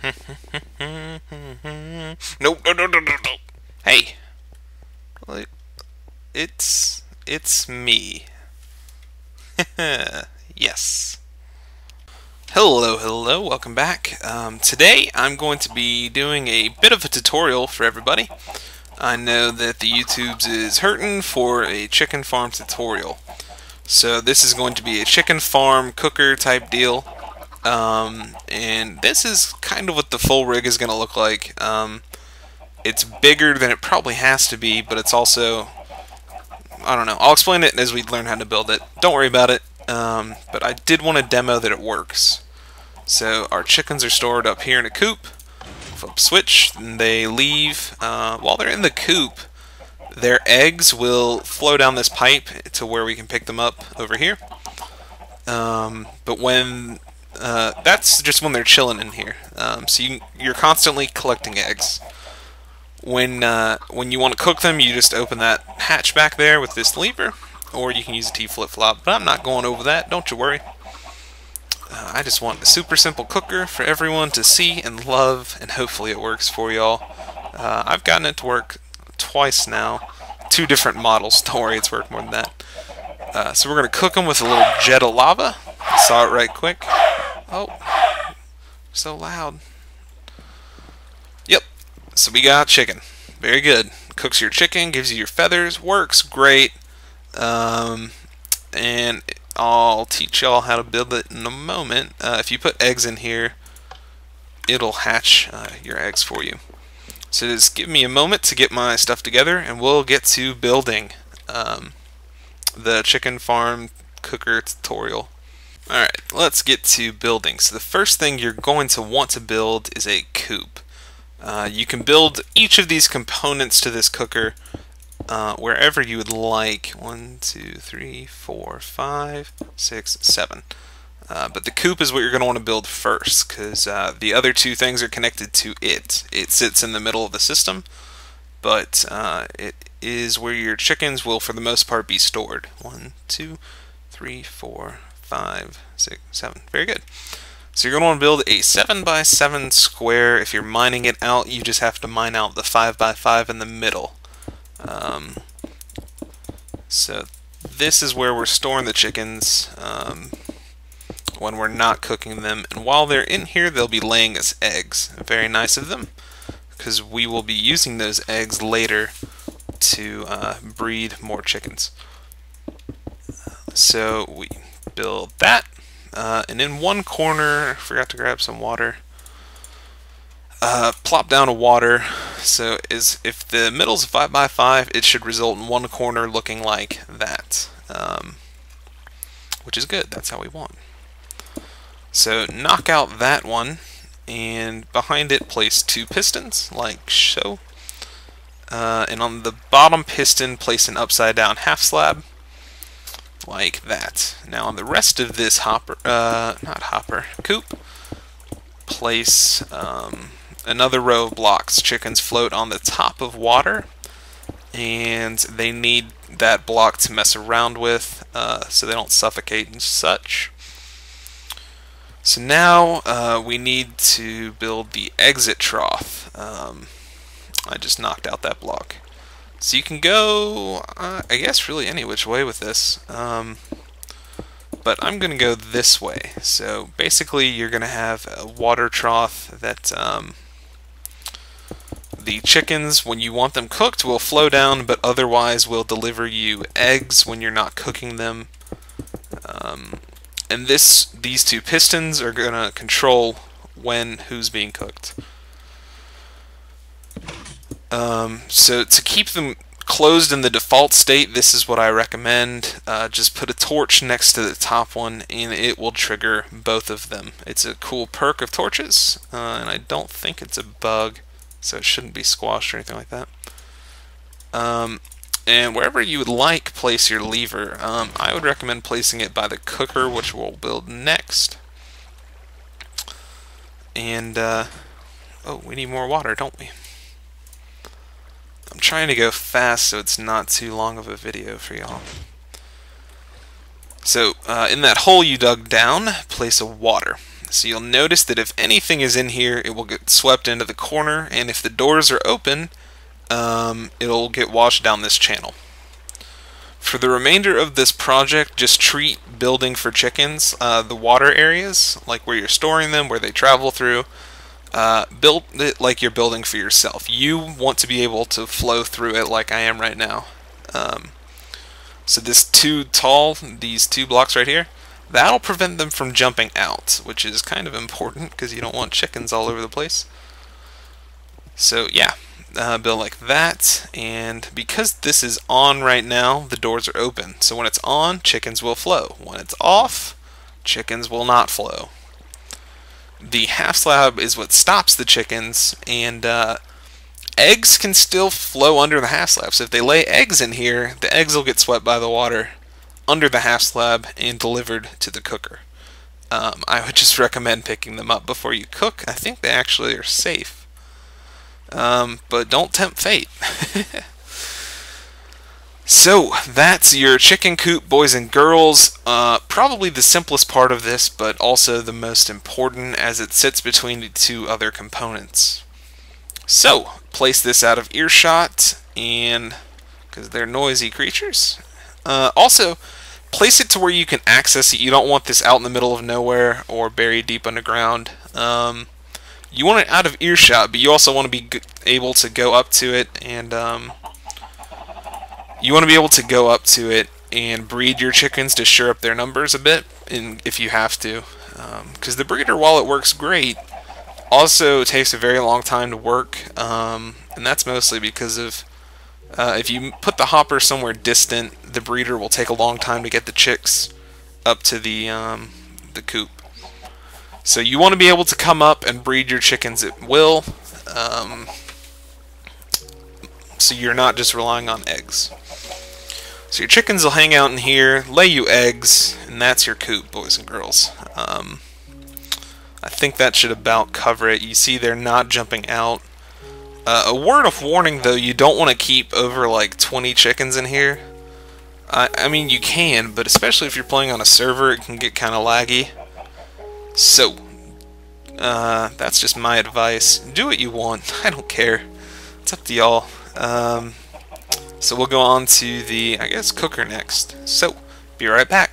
Nope, no, no, no, no, no. Hey, it's me. Yes. Hello, hello, welcome back. Today I'm going to be doing a bit of a tutorial for everybody. I know that the YouTubes is hurting for a chicken farm tutorial. So this is going to be a chicken farm cooker type deal. And this is kind of what the full rig is going to look like. It's bigger than it probably has to be, but it's also, I don't know. I'll explain it as we learn how to build it. Don't worry about it. But I did want to demo that it works. So our chickens are stored up here in a coop. Flip switch, and they leave. While they're in the coop, their eggs will flow down this pipe to where we can pick them up over here. But when that's just when they're chilling in here. So you're constantly collecting eggs. When you want to cook them, you just open that hatch back there with this lever, or you can use a T flip-flop. But I'm not going over that. Don't you worry. I just want a super simple cooker for everyone to see and love, and hopefully it works for y'all. I've gotten it to work twice now. 2 different models. Don't worry, it's worked more than that. So we're going to cook them with a little jet of lava. I saw it right quick. Oh, so loud. Yep, so we got chicken. Very good. Cooks your chicken, gives you your feathers, works great. And I'll teach y'all how to build it in a moment. If you put eggs in here, it'll hatch your eggs for you. So just give me a moment to get my stuff together, and we'll get to building the chicken farm cooker tutorial. Alright, let's get to building. So the first thing you're going to want to build is a coop. You can build each of these components to this cooker wherever you would like. 1, 2, 3, 4, 5, 6, 7. But the coop is what you're going to want to build first, because the other 2 things are connected to it. It sits in the middle of the system, but it is where your chickens will, for the most part, be stored. 1, 2, 3, 4, 5, 6, 7. Very good. So you're going to want to build a 7x7 square. If you're mining it out, you just have to mine out the 5x5 in the middle. So this is where we're storing the chickens when we're not cooking them. And while they're in here, they'll be laying us eggs. Very nice of them, because we will be using those eggs later to breed more chickens. So we build that. And in one corner, I forgot to grab some water. Plop down a water. So if the middle's 5x5, it should result in one corner looking like that, which is good. That's how we want. So knock out that one, and behind it place 2 pistons, like so. And on the bottom piston, place an upside down half slab, like that. Now on the rest of this coop, place another row of blocks. Chickens float on the top of water, and they need that block to mess around with so they don't suffocate and such. So now we need to build the exit trough. I just knocked out that block. So you can go, I guess, really any which way with this. But I'm going to go this way. So basically you're going to have a water trough that the chickens, when you want them cooked, will flow down, but otherwise will deliver you eggs when you're not cooking them. And these 2 pistons are going to control who's being cooked. So to keep them closed in the default state, this is what I recommend. Just put a torch next to the top one, and it will trigger both of them. It's a cool perk of torches, and I don't think it's a bug, so it shouldn't be squashed or anything like that. And wherever you would like, place your lever. I would recommend placing it by the cooker, which we'll build next. And, oh, we need more water, don't we? I'm trying to go fast so it's not too long of a video for y'all. So, in that hole you dug down, place a water. So you'll notice that if anything is in here, it will get swept into the corner, and if the doors are open, it'll get washed down this channel. For the remainder of this project, just treat building for chickens, the water areas, like where you're storing them, where they travel through, build it like you're building for yourself. You want to be able to flow through it like I am right now. So this these two blocks right here, that'll prevent them from jumping out, which is kind of important because you don't want chickens all over the place. So yeah, build like that, and because this is on right now, the doors are open. So when it's on, chickens will flow. When it's off, chickens will not flow. The half slab is what stops the chickens, and eggs can still flow under the half slab. So if they lay eggs in here, the eggs will get swept by the water under the half slab and delivered to the cooker. I would just recommend picking them up before you cook. I think they actually are safe. But don't tempt fate. So that's your chicken coop, boys and girls. Probably the simplest part of this, but also the most important as it sits between the two other components. So place this out of earshot, and because they're noisy creatures. Also, place it to where you can access it. You don't want this out in the middle of nowhere or buried deep underground. You want it out of earshot, but you also want to be able to go up to it, and breed your chickens to shore up their numbers a bit, if you have to. Because the breeder, while it works great, also takes a very long time to work, and that's mostly because of if you put the hopper somewhere distant, the breeder will take a long time to get the chicks up to the coop. So you want to be able to come up and breed your chickens at will, so you're not just relying on eggs. So your chickens will hang out in here, lay you eggs, and that's your coop, boys and girls. I think that should about cover it. You see they're not jumping out. A word of warning though, you don't want to keep over like 20 chickens in here. I mean you can, but especially if you're playing on a server, it can get kind of laggy. So, that's just my advice. Do what you want. I don't care. It's up to y'all. So we'll go on to the, I guess, cooker next. So, be right back.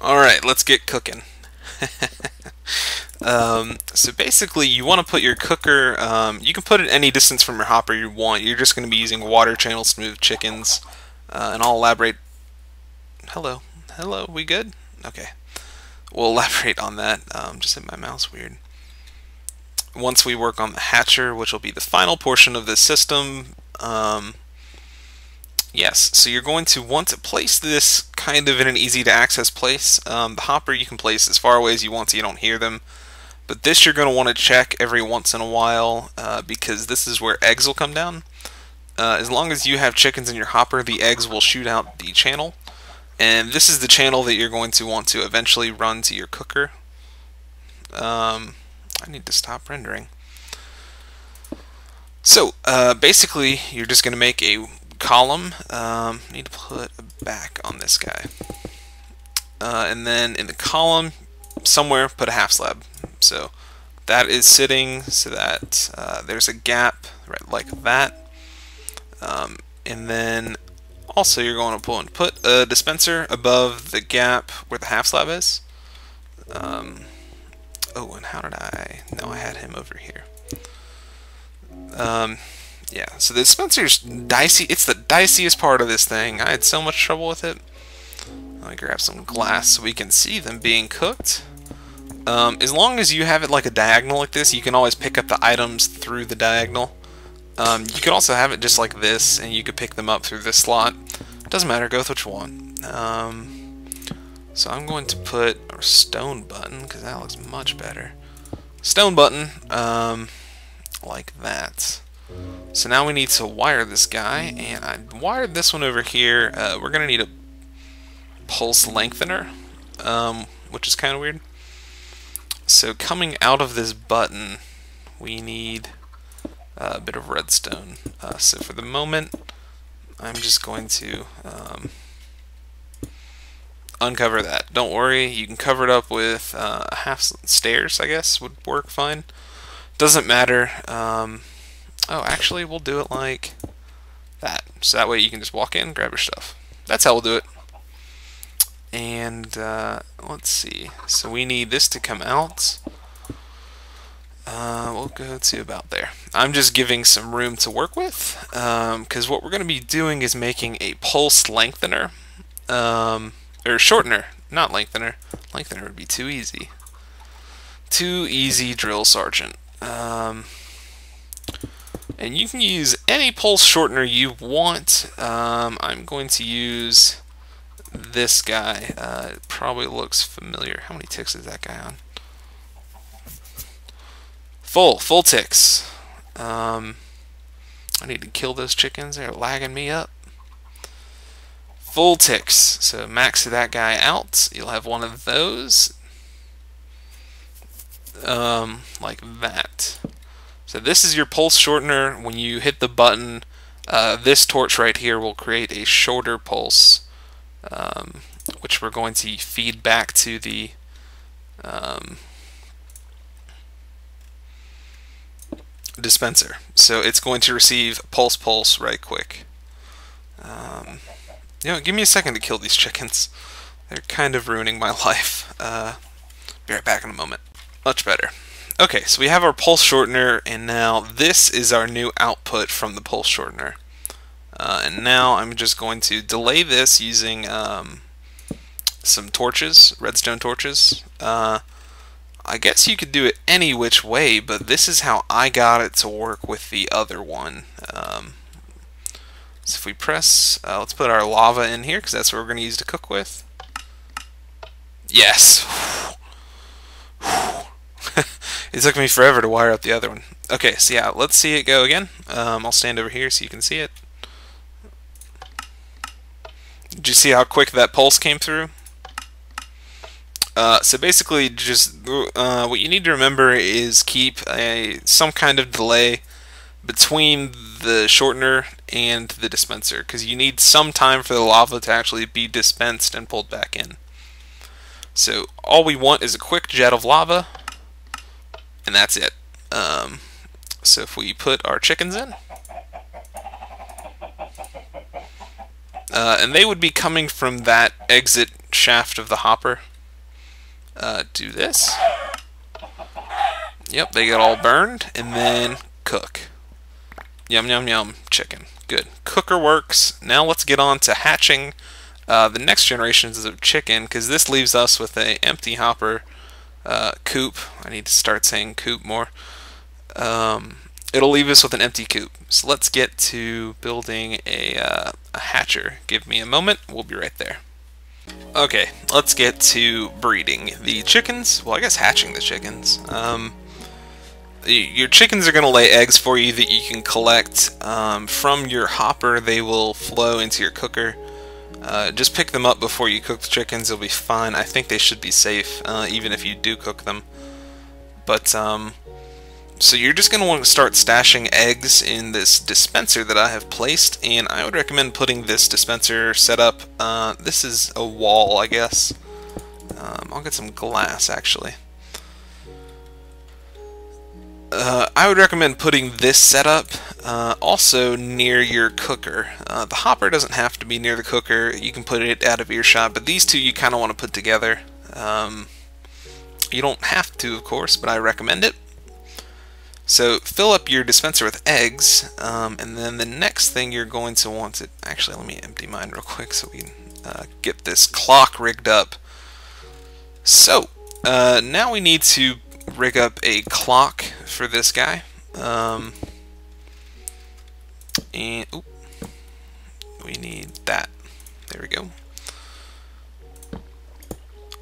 Alright, let's get cooking. So basically, you want to put your cooker, you can put it any distance from your hopper you want. You're just going to be using water channel smooth chickens. And I'll elaborate. Hello, we good? Okay. We'll elaborate on that. Just hit my mouse weird. Once we work on the hatcher, which will be the final portion of this system, yes, so you're going to want to place this kind of in an easy to access place. The hopper you can place as far away as you want so you don't hear them, but this you're going to want to check every once in a while, because this is where eggs will come down. As long as you have chickens in your hopper, the eggs will shoot out the channel. And this is the channel that you're going to want to eventually run to your cooker. I need to stop rendering. So, basically, you're just going to make a column. Need to put a back on this guy. And then in the column, somewhere, put a half slab. So, that is sitting so that there's a gap right like that. And then also, you're going to put a dispenser above the gap where the half slab is. Oh, and how did I... No, I had him over here. Yeah, so the dispenser's dicey. It's the diciest part of this thing. I had so much trouble with it. Let me grab some glass so we can see them being cooked. As long as you have it like a diagonal like this, you can always pick up the items through the diagonal. You could also have it just like this, and you could pick them up through this slot. Doesn't matter, go with what you want. So I'm going to put a stone button, because that looks much better. Stone button, like that. So now we need to wire this guy, and I wired this one over here. We're going to need a pulse lengthener, which is kind of weird. So coming out of this button, we need a bit of redstone. So for the moment, I'm just going to uncover that. Don't worry, you can cover it up with half stairs, I guess, would work fine. Doesn't matter. Oh, actually, we'll do it like that. So that way you can just walk in, grab your stuff. That's how we'll do it. And let's see. So we need this to come out. We'll go to about there. I'm just giving some room to work with, because what we're going to be doing is making a pulse lengthener, or shortener, not lengthener. Lengthener would be too easy. Too easy, drill sergeant. And you can use any pulse shortener you want. I'm going to use this guy. It probably looks familiar. How many ticks is that guy on? Full ticks. I need to kill those chickens. They're lagging me up. Full ticks. So max that guy out. You'll have one of those. Like that. So this is your pulse shortener. When you hit the button, this torch right here will create a shorter pulse, which we're going to feed back to the dispenser. So it's going to receive pulse right quick. Give me a second to kill these chickens. They're kind of ruining my life. Be right back in a moment. Much better. Okay, so we have our pulse shortener, and now this is our new output from the pulse shortener. And now I'm just going to delay this using some torches, redstone torches. I guess you could do it any which way, but this is how I got it to work with the other one. So if we press, let's put our lava in here, because that's what we're going to use to cook with. Yes! It took me forever to wire up the other one. Okay, so yeah, let's see it go again. I'll stand over here so you can see it. Did you see how quick that pulse came through? So basically, just what you need to remember is keep some kind of delay between the shortener and the dispenser, because you need some time for the lava to actually be dispensed and pulled back in. So all we want is a quick jet of lava, and that's it. So if we put our chickens in, and they would be coming from that exit shaft of the hopper. Do this. Yep, they get all burned, and then cook. Yum, yum, yum, chicken. Good. Cooker works. Now let's get on to hatching the next generations of chicken, because this leaves us with an empty hopper coop. I need to start saying coop more. It'll leave us with an empty coop. So let's get to building a hatcher. Give me a moment. We'll be right there. Okay, let's get to breeding the chickens. Well, I guess hatching the chickens. Your chickens are going to lay eggs for you that you can collect from your hopper. They will flow into your cooker. Just pick them up before you cook the chickens. They'll be fine. I think they should be safe, even if you do cook them. But, so you're just going to want to start stashing eggs in this dispenser that I have placed, and I would recommend putting this dispenser set up. This is a wall, I guess. I'll get some glass, actually. I would recommend putting this setup also near your cooker. The hopper doesn't have to be near the cooker. You can put it out of earshot, but these two you kind of want to put together. You don't have to, of course, but I recommend it. So fill up your dispenser with eggs, and then the next thing you're going to want to... Actually, let me empty mine real quick so we can get this clock rigged up. So, now we need to rig up a clock for this guy. And ooh, we need that. There we go.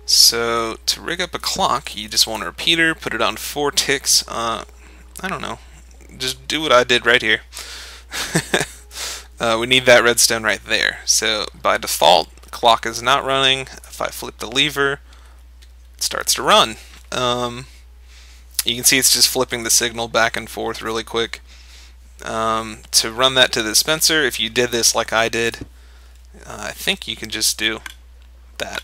So to rig up a clock, you just want a repeater, put it on 4 ticks. I don't know. Just do what I did right here. We need that redstone right there. So by default, the clock is not running. If I flip the lever, it starts to run. You can see it's just flipping the signal back and forth really quick. To run that to the dispenser, if you did this like I did, I think you can just do that.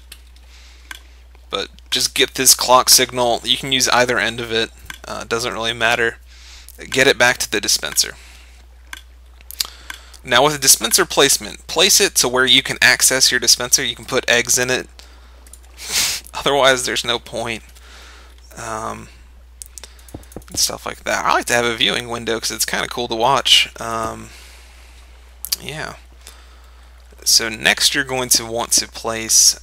but just get this clock signal. You can use either end of it, doesn't really matter. Get it back to the dispenser. Now with the dispenser placement, place it to where you can access your dispenser. You can put eggs in it. Otherwise, there's no point. And stuff like that. I like to have a viewing window because it's kind of cool to watch. Yeah. So next you're going to want to place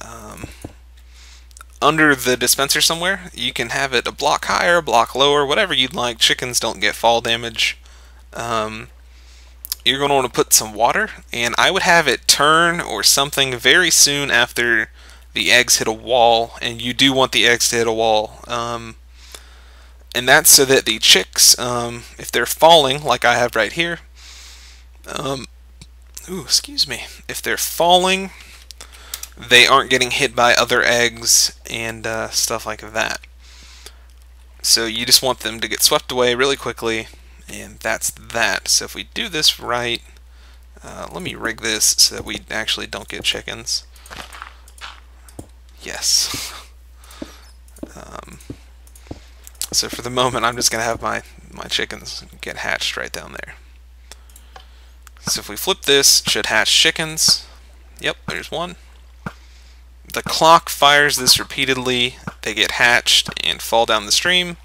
under the dispenser somewhere. You can have it a block higher, a block lower, whatever you'd like. Chickens don't get fall damage. You're going to want to put some water, and I would have it turn or something very soon after the eggs hit a wall, and you do want the eggs to hit a wall. And that's so that the chicks, if they're falling, like I have right here, excuse me, if they're falling, they aren't getting hit by other eggs and stuff like that. So you just want them to get swept away really quickly, and that's that. So if we do this right, let me rig this so that we actually don't get chickens. Yes. So for the moment, I'm just going to have my chickens get hatched right down there. So if we flip this, it should hatch chickens. Yep, there's one. The clock fires this repeatedly. They get hatched and fall down the stream.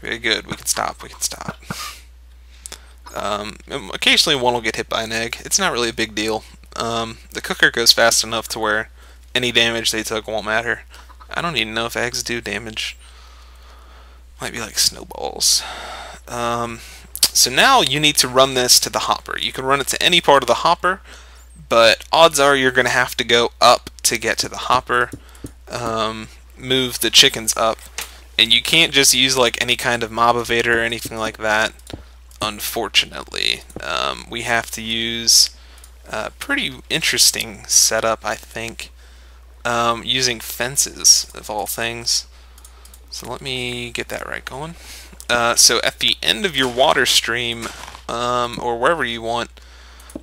Very good. We can stop. We can stop. Occasionally one will get hit by an egg. It's not really a big deal. The cooker goes fast enough to where any damage they took won't matter. I don't even know if eggs do damage. Might be like snowballs. So now you need to run this to the hopper. You can run it to any part of the hopper, but odds are you're going to have to go up to get to the hopper. Move the chickens up. And you can't just use like any kind of mob evader or anything like that, unfortunately. We have to use a pretty interesting setup, I think, using fences, of all things. So let me get that right going. So at the end of your water stream, or wherever you want,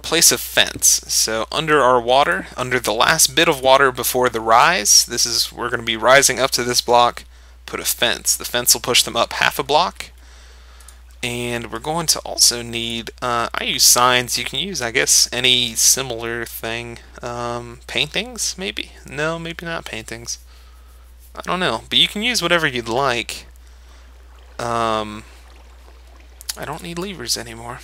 place a fence. So under our water, under the last bit of water before the rise, we're going to be rising up to this block, put a fence. The fence will push them up half a block. And we're going to also need, I use signs. You can use, I guess, any similar thing. Paintings, maybe? No, maybe not paintings. I don't know. But you can use whatever you'd like. I don't need levers anymore.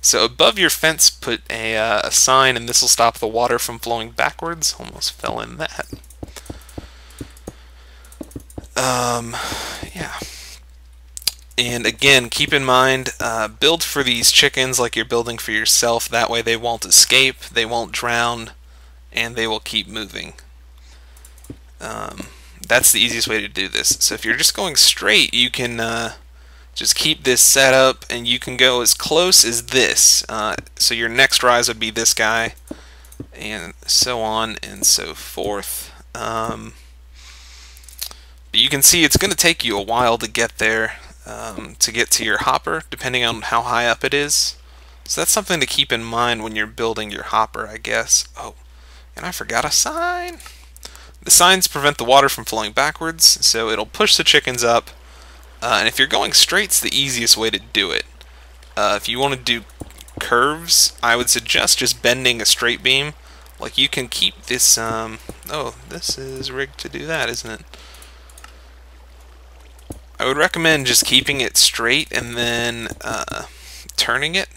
So above your fence, put a sign, and this will stop the water from flowing backwards. Almost fell in that. Yeah. And again, keep in mind, build for these chickens like you're building for yourself. That way they won't escape, they won't drown, and they will keep moving. That's the easiest way to do this. So if you're just going straight, you can just keep this set up, and you can go as close as this. So your next rise would be this guy, and so on and so forth. But you can see it's going to take you a while to get there, to get to your hopper, depending on how high up it is. So that's something to keep in mind when you're building your hopper, I guess. Oh, and I forgot a sign. The signs prevent the water from flowing backwards, so it'll push the chickens up. And if you're going straight, it's the easiest way to do it. If you want to do curves, I would suggest just bending a straight beam. Like you can keep this, oh, this is rigged to do that, isn't it? I would recommend just keeping it straight and then turning it,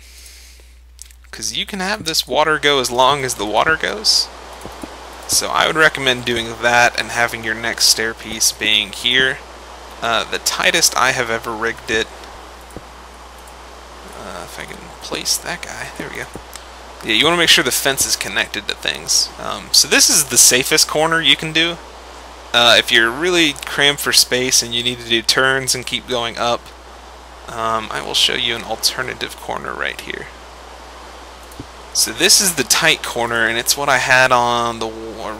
because you can have this water go as long as the water goes. So I would recommend doing that and having your next stair piece being here. The tightest I have ever rigged it, if I can place that guy, there we go. Yeah, you want to make sure the fence is connected to things. So this is the safest corner you can do. If you're really cramped for space and you need to do turns and keep going up, I will show you an alternative corner right here. So this is the tight corner, and it's what I had on the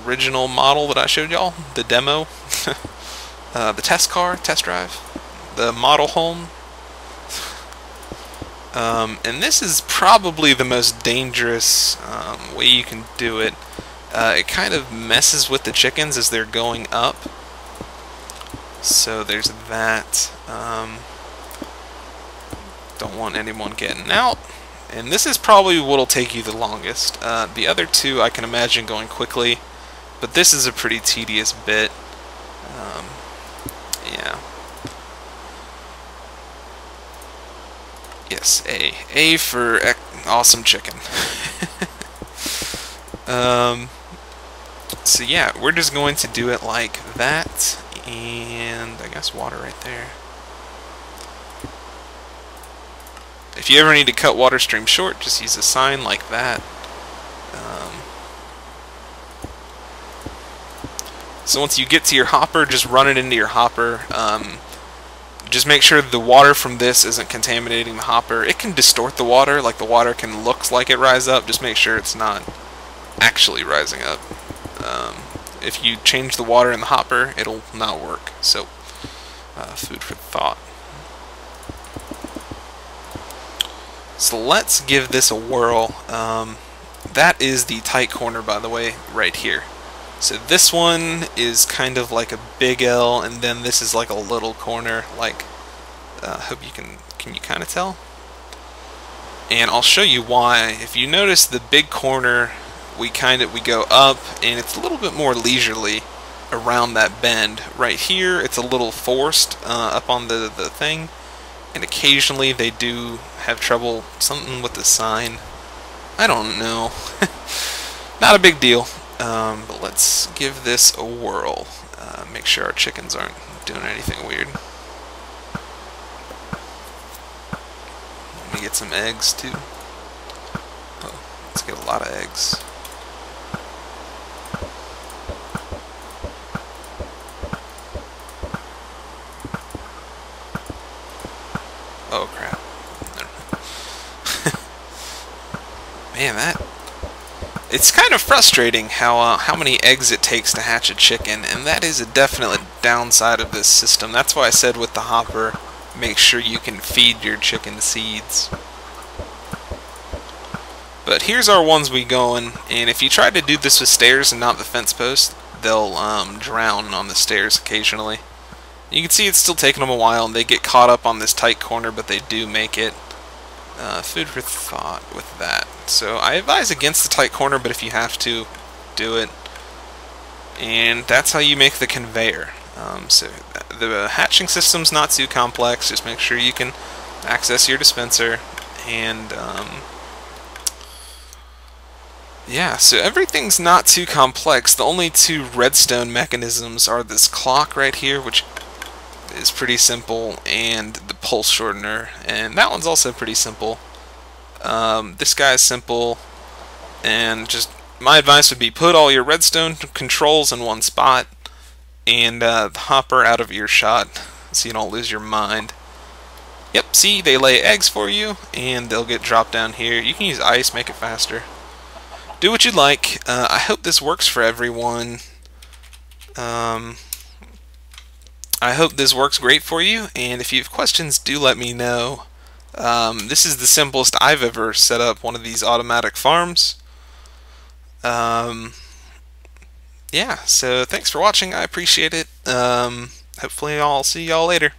original model that I showed y'all, the demo, the test drive, the model home. And this is probably the most dangerous way you can do it. it kind of messes with the chickens as they're going up. So there's that. Don't want anyone getting out. And this is probably what'll take you the longest. The other two I can imagine going quickly, but this is a pretty tedious bit. Yeah. Yes, A. A for awesome chicken. So yeah, we're just going to do it like that, and I guess water right there. If you ever need to cut water stream short, just use a sign like that. So once you get to your hopper, just run it into your hopper. Just make sure the water from this isn't contaminating the hopper. It can distort the water, like the water can look like it rise up. Just make sure it's not actually rising up. If you change the water in the hopper, it'll not work. So, food for thought. So let's give this a whirl. That is the tight corner, by the way, right here. So this one is kind of like a big L, and then this is like a little corner. Like, hope you can you kind of tell? And I'll show you why. If you notice the big corner, we go up, and it's a little bit more leisurely around that bend. Right here, it's a little forced up on the thing, and occasionally they do have trouble, something with the sign. I don't know. Not a big deal. But let's give this a whirl. Make sure our chickens aren't doing anything weird. Let me get some eggs too. Oh, let's get a lot of eggs. Oh crap. Man, it's kind of frustrating how many eggs it takes to hatch a chicken, and that is a definite downside of this system. That's why I said with the hopper, make sure you can feed your chicken seeds. But here's our ones we going, and if you try to do this with stairs and not the fence post, they'll drown on the stairs occasionally. You can see it's still taking them a while, and they get caught up on this tight corner, but they do make it. Food for thought with that. So I advise against the tight corner, but if you have to, do it. And that's how you make the conveyor. So the hatching system's not too complex. Just make sure you can access your dispenser. And yeah, so everything's not too complex. The only two redstone mechanisms are this clock right here, which is pretty simple, and the pulse shortener, and that one's also pretty simple. This guy's simple, and just my advice would be put all your redstone controls in one spot, and the hopper out of earshot so you don't lose your mind. Yep, see, they lay eggs for you, and they'll get dropped down here. You can use ice, make it faster. Do what you like. I hope this works for everyone. I hope this works great for you, and if you have questions, do let me know. This is the simplest I've ever set up one of these automatic farms. Yeah, so thanks for watching. I appreciate it. Hopefully I'll see y'all later.